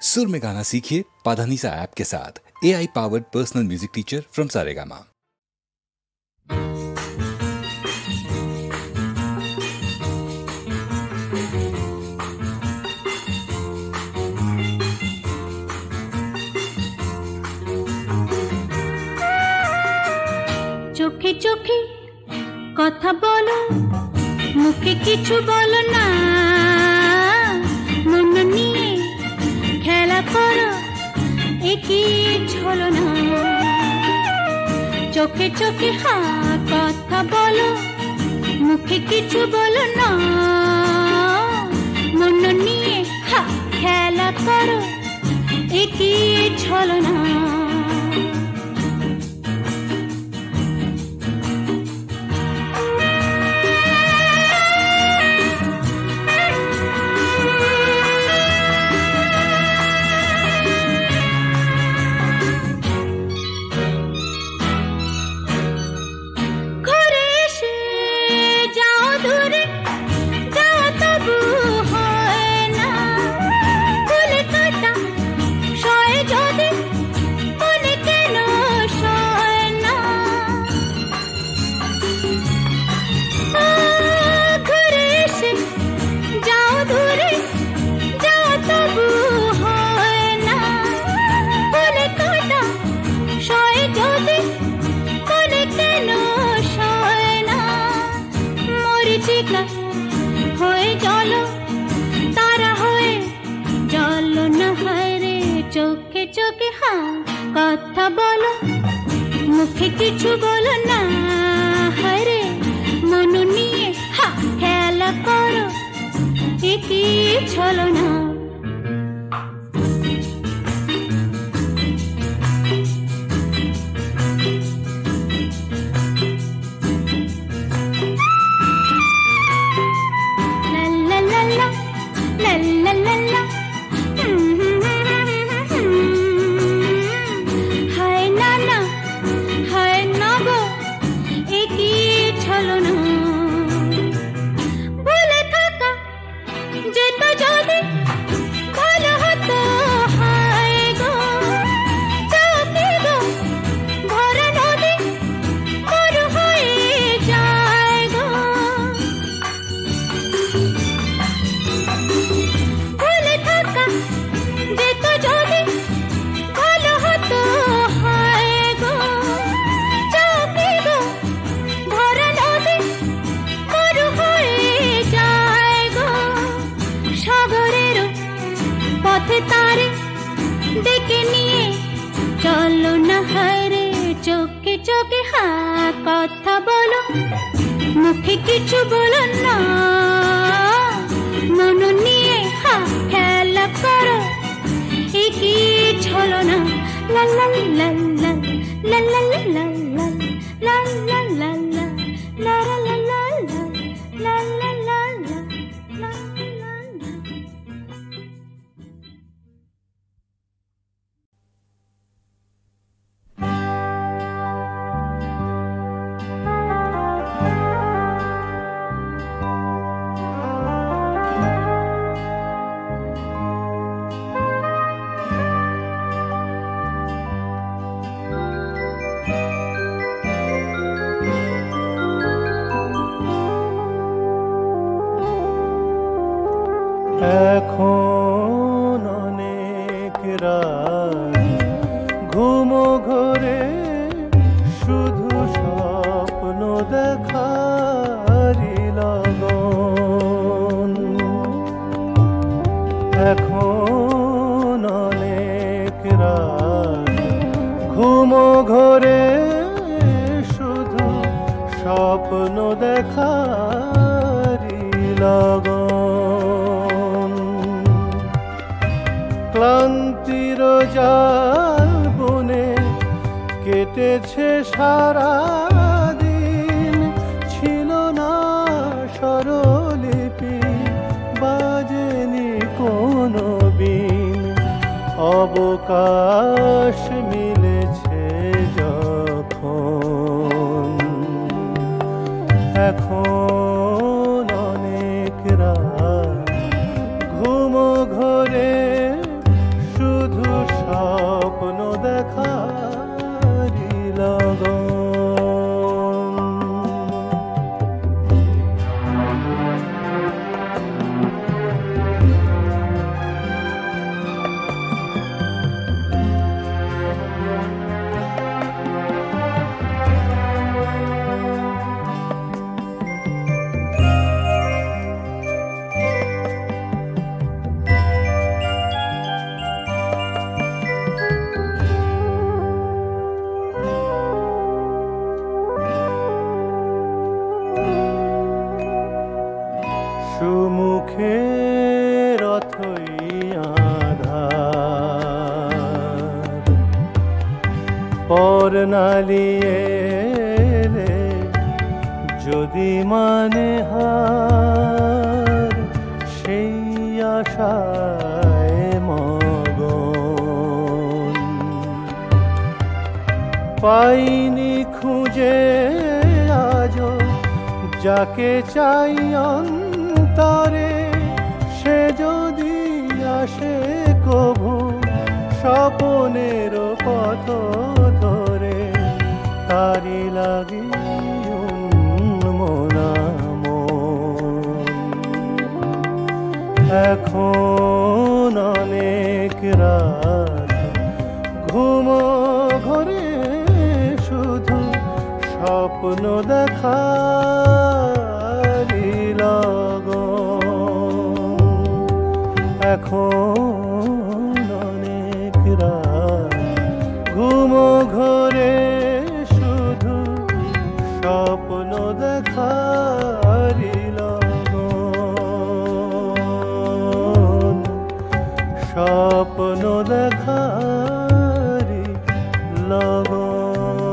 सुर में गाना सीखिए पाधानीसा ऐप के साथ। AI powered personal music teacher from Saregama. চোখে চোখে কথা বলো, মুখে কিছু বলো না, মন নিয়ে খেলা করো, একই ছলো না। চোখে চোখে কথা বলো, মুখে কিছু বলো না, মন নিয়ে খেলা করো, একই ছলো না। কথা বলো, মুখে কিছু বলো না, হরে মন নিয়ে খেলা করো, একই ছলো না। কথা বলো, মুখে কিছু বলো না, মন নিয়ে খেলা করো, একই ছলো না। লা লা লা লা লা লা লা লা লা লা লা লা লা লা লা লা লা লা লা। এখন অনেক রাত ঘুমো ঘরে, শুধু স্বপ্ন দেখারি লগন। এখন অনেক রাত ঘুমো ঘরে, শুধু স্বপ্ন দেখারি লগন। ক্লান্তির জাল বনে কেটেছে সারা দিন, ছিল না স্বরলিপি, বাজেনি কোনো বিন। অবকাশ মিলেছে যখন, এখন অনেক রাত ঘুমো ঘরে, বর্ণালী এলে যদি মানে হার সেই আশায় মগন পাইনি খুঁজে আজো যাকে চাই অন্তরে সে যদি আসে কভু স্বপনের পথ ধরে তারি লাগি এখন অনেক রাত ঘুম ঘরে শুধু স্বপ্ন দেখারি লগন এখন অনেক রাত ঘুম ঘরে শুধু স্বপ্ন দেখারি স্বপ্ন দেখারি লগন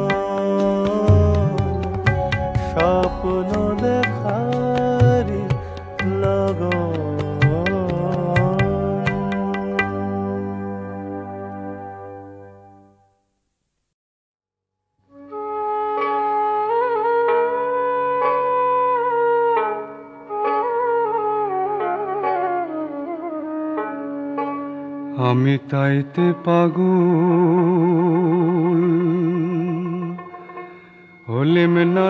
স্বপ্ন দেখারি লগন আমি তাইতে পাগল হলেম না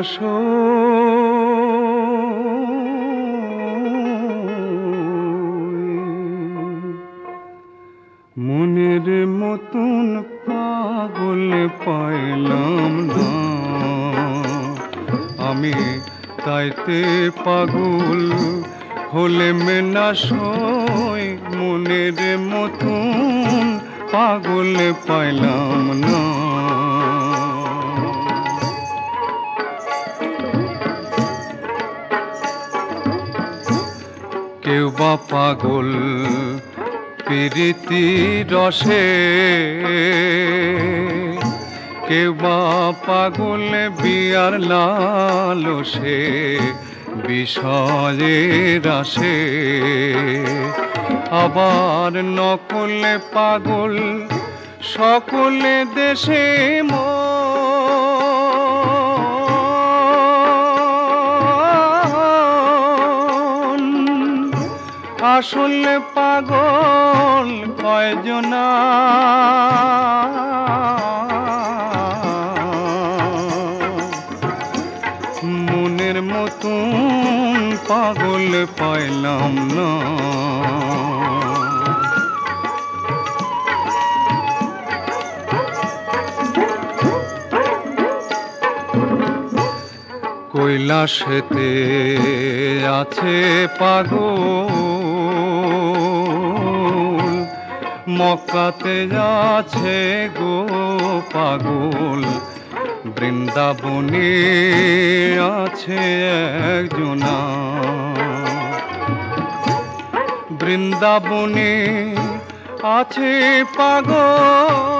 মনের মতন পাগল পাইলাম না আমি তাইতে পাগল হলেম না মনের মতন পাগল পাইলাম না কেউ বা পাগল প্রীতি রসে কেউ বা পাগল বিয়ার লালসে বিষয়ের আসে আবার নকলে পাগল সকলে দেশে মন আসলে পাগল কয়জনা মনের মতন পাগল পাইলাম না কৈলাসেতে আছে পাগল মক্কাতে আছে গো পাগল বৃন্দাবনে আছে একজনা বৃন্দাবনে আছে পাগল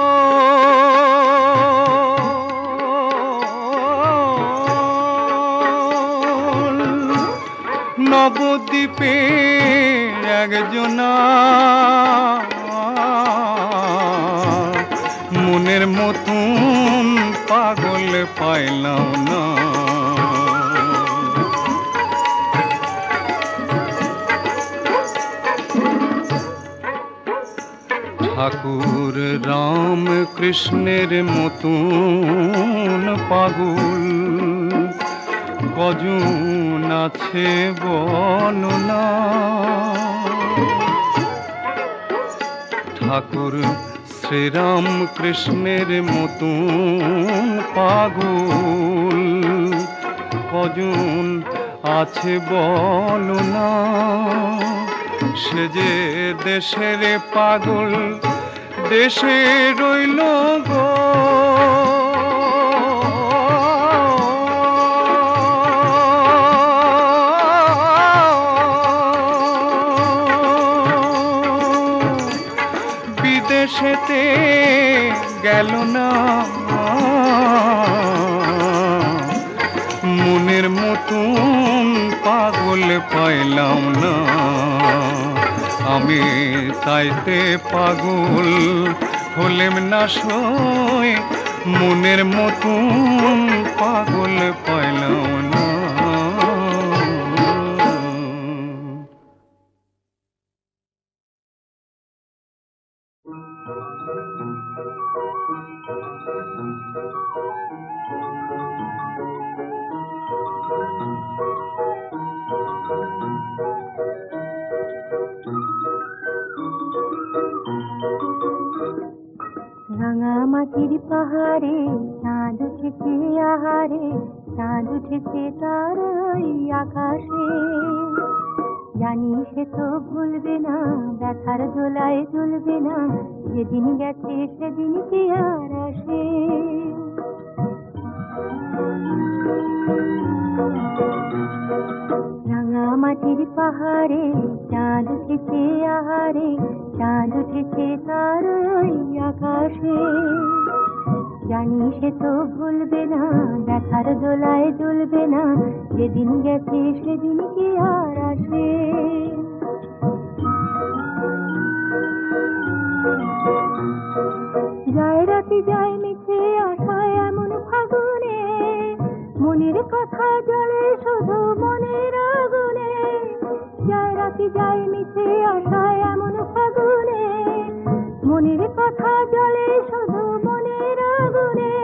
নবদ্বীপে একজনা মনের মতন পাগল পাইলাম না ঠাকুর রাম কৃষ্ণের মতন পাগল কজন আছে বলো না ঠাকুর শ্রীরাম কৃষ্ণের মতন পাগল কজন আছে বলো না সে যে দেশের পাগল দেশে রইল গো বিদেশেতে গেল না মনের মতন পাগল পাইলাম না, আমি তাইতে পাগল হলেম না সই, মনের মতন পাগল পাইলাম না। রাঙামাটির পাহাড়ে চাঁদ উঠেছে আহারে, চাঁদ উঠেছে তার ওই আকাশে। জানি সে তো ভুলবে না, ব্যথার দোলায় দুলবে না, যেদিন গেছে সেদিন কি আর আসে। রাঙামাটির পাহাড়ে চাঁদ উঠেছে আহারে, চাঁদ উঠেছে তার ওই আকাশে। জানি সে তো ভুলবে না, ব্যথার দোলায় দুলবে না, যেদিন গেছে সেদিন কি আর আসে। যায় রাতে যায় মিছে আশায় এমন ফাগুনে, মনের কথা জলে শুধু মনের আগুনে। যায় রাতে যায় মিছে আশায় এমন ফাগুনে, মনের কথা জলে শুধু মনের আগুনে।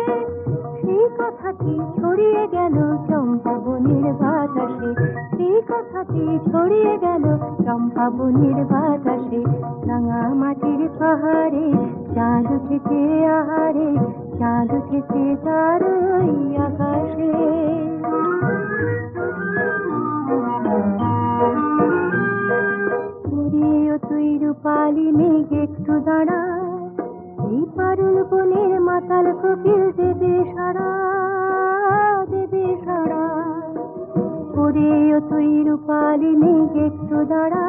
সেই কথাটি ছড়িয়ে গেল চম্পা বনের বাতাসে, সেই কথাটি ছড়িয়ে গেল চম্পা বনের বাতাসে। রাঙামাটির পাহাড়ে চাঁদ উঠেছে আহারে, চাঁদ উঠেছে তার ওই আকাশে। তুই রূপালি মেঘ একটু দাঁড়া, এই পারুল বনের মাতাল কোকিল দেবে সারা, দেবে সারা। ওরে তুই রূপালি মেঘ একটু দাঁড়া,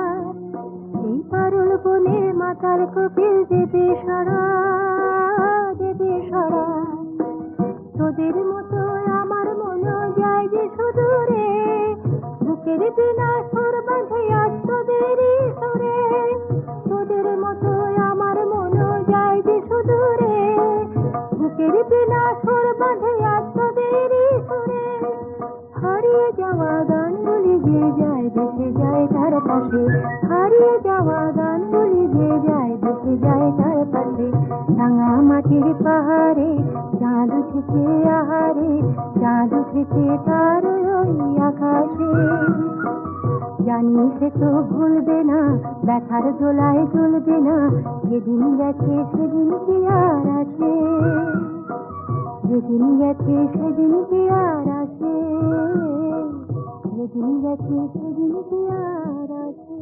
এই পারুল বনের মাতাল কোকিল দেবে সারা, দেবে সারা। তোদের মতো আমার মন যায় যে সুদূরে, বুকের বিনা সুর বাঁধে আজ তোদেরই সুরে। তোদের মতো আমার মন যায় যে সুদূরে, বুকের বিনা সুর বাঁধে আজ তোদেরই সুরে। হারিয়ে যাওয়া গানগুলি যে যায় ভেসে যায় তার পাশে, হারিয়ে যাওয়া গানগুলি যে যায় ভেসে যায় তার পাশে। রাঙামাটির পাহাড়ে চাঁদ উঠেছে আহারে, চাঁদ উঠেছে তার ওই আকাশে। জানি সে তো ভুলবে না, ব্যথার দোলায় দুলবে না, যেদিন গেছে সেদিন কি আর আসে, যেদিন গেছে সেদিন কি আর আসে, যেদিন গেছে সেদিন কি আর আসে।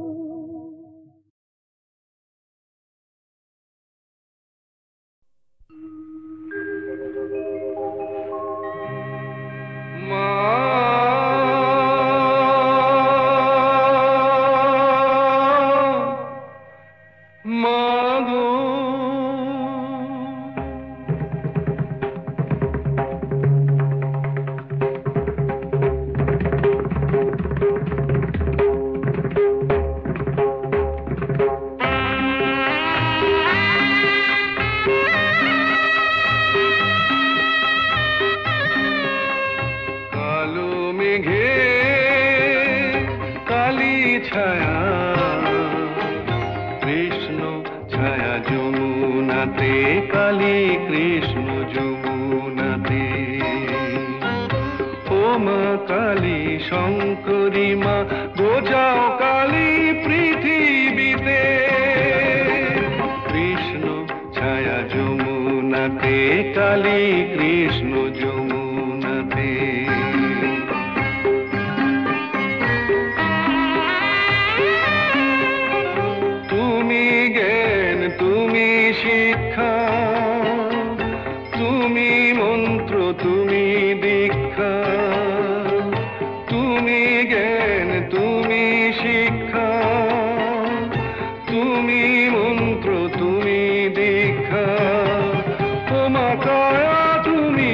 তুমি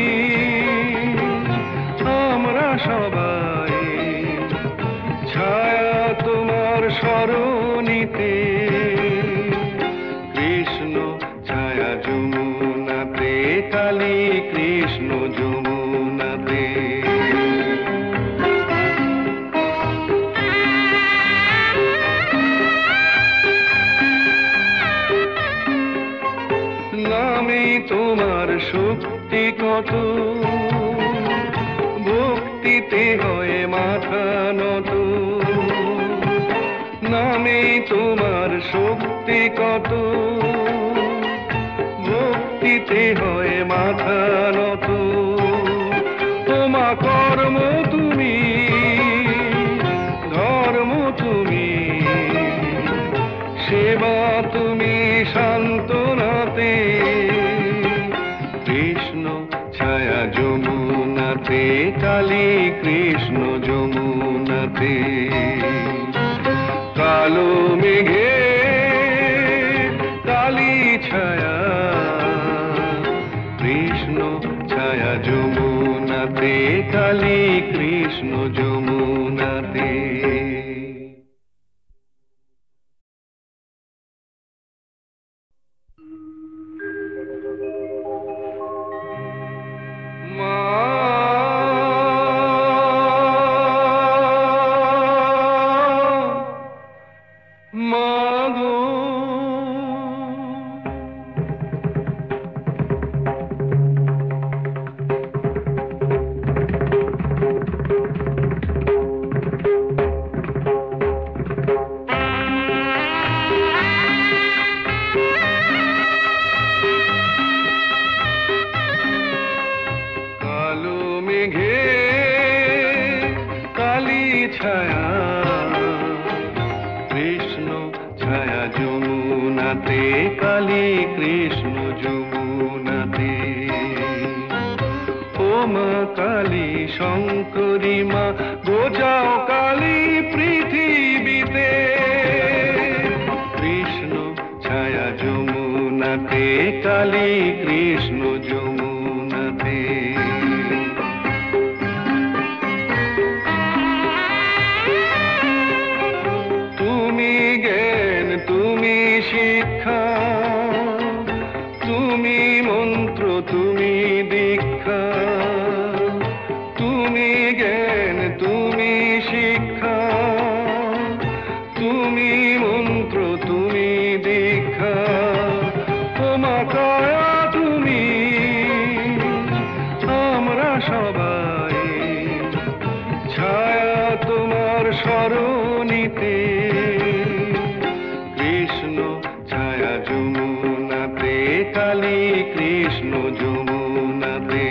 নামে তোমার শক্তি কত, ভক্তিতে হয় মাথা নত। নামে তোমার শক্তি কত, ভক্তিতে হয় মাথা নত। তোমা কর্ম তুমি, ধর্ম তুমি, সেবা তুমি সান্ত্বনাতে। কৃষ্ণ ছায়া যমুনাতে, কালী কৃষ্ণ যমুনাতে। কালো মেঘে কালী ছায়া, কৃষ্ণ ছায়া যমুনাতে, কালী কৃষ্ণ যমুনাতে। শঙ্করী মা বোঝাও কালী পৃথিবীতে। কৃষ্ণ ছায়া যমুনাতে, কালী কৃষ্ণ যমুনাতে। তুমি জ্ঞান, তুমি শিক্ষা, তুমি মন্ত্র, তুমি দীক্ষা। তুমি জ্ঞান, তুমি শিক্ষা, তুমি মন্ত্র, তুমি দীক্ষা। তোমা কায়া তুমি, আমরা সবাই ছায়া তোমার স্মরণীতে। কৃষ্ণ ছায়া যমুনাতে, কালী কৃষ্ণ যমুনাতে।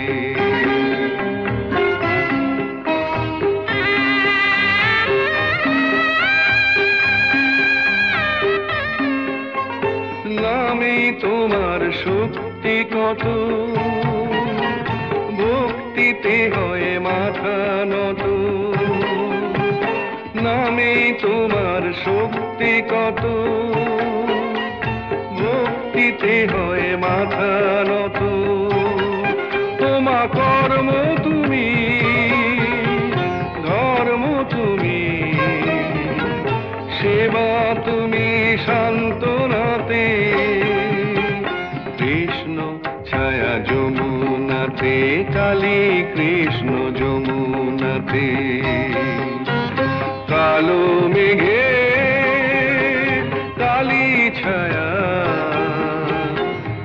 নামে তোমার শক্তি কত, ভক্তিতে হয় মাথা নত। নামে তোমার শক্তি কত, ভক্তিতে হয় মাথা নত। তোমা কর্ম তুমি, ধর্ম তুমি, সেবা তুমি সান্ত্বনাতে। কৃষ্ণ ছায়া যমুনাতে, কালী কৃষ্ণ যমুনাতে। কালো মেঘে কালী ছায়া,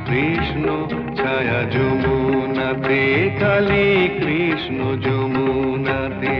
কৃষ্ণ ছায়া যমুনাতে, কালী কৃষ্ণ যমুনাতে।